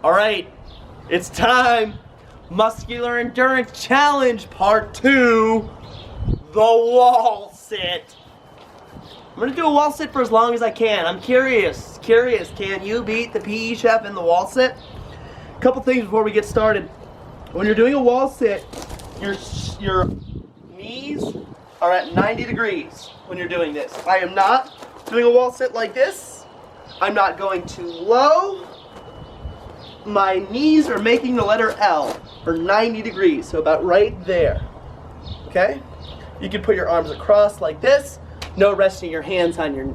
All right, it's time. Muscular Endurance Challenge Part 2, the wall sit. I'm gonna do a wall sit for as long as I can. I'm curious, can you beat the PE chef in the wall sit? A couple things before we get started. When you're doing a wall sit, your knees are at 90 degrees when you're doing this. I am not doing a wall sit like this. I'm not going too low. My knees are making the letter L for 90 degrees, so about right there. Okay? You can put your arms across like this. No resting your hands on your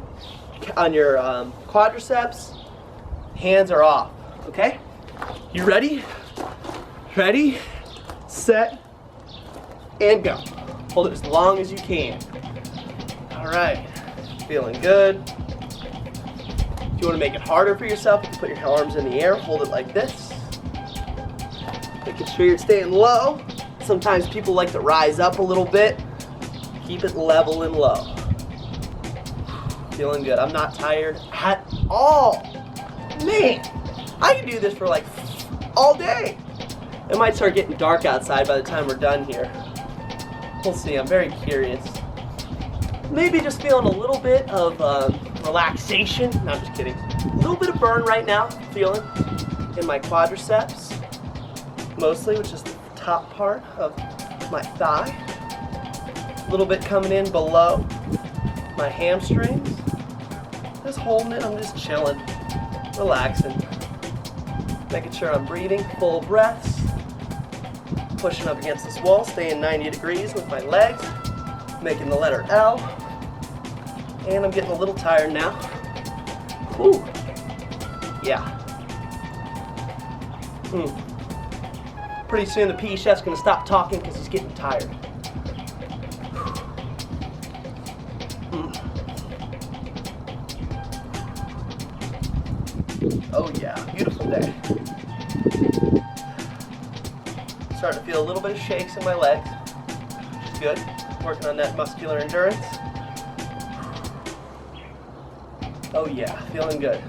quadriceps. Hands are off. Okay? You ready? Ready, set, and go. Hold it as long as you can. All right. Feeling good. If you want to make it harder for yourself, you can put your arms in the air, hold it like this. Making sure you're staying low. Sometimes people like to rise up a little bit. Keep it level and low. Feeling good. I'm not tired at all. Man, I can do this for like all day. It might start getting dark outside by the time we're done here. We'll see. I'm very curious. Maybe just feeling a little bit of relaxation. No, I'm just kidding. A little bit of burn right now, feeling in my quadriceps, mostly, which is the top part of my thigh. A little bit coming in below my hamstrings. Just holding it. I'm just chilling, relaxing, making sure I'm breathing full breaths. Pushing up against this wall, staying 90 degrees with my legs, making the letter L. And I'm getting a little tired now. Whew. Yeah. Pretty soon the PE chef's gonna stop talking because he's getting tired. Oh yeah, beautiful day. Starting to feel a little bit of shakes in my legs, which is good. Working on that muscular endurance. Oh yeah, feeling good.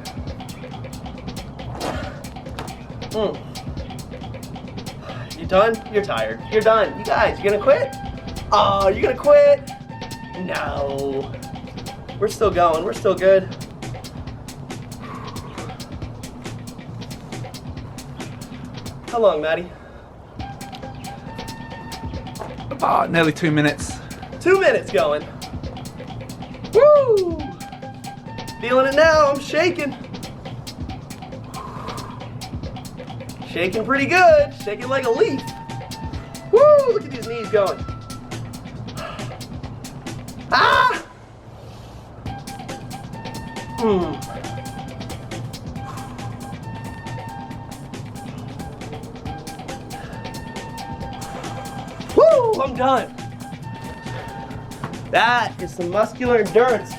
You done? You're tired. You're done. You guys, you gonna quit? Oh, you're gonna quit? No. We're still going. We're still good. How long, Maddie? About nearly 2 minutes. 2 minutes going. Woo! Feeling it now, I'm shaking. Shaking pretty good, shaking like a leaf. Woo, look at these knees going. Ah! Woo, I'm done. That is some muscular endurance.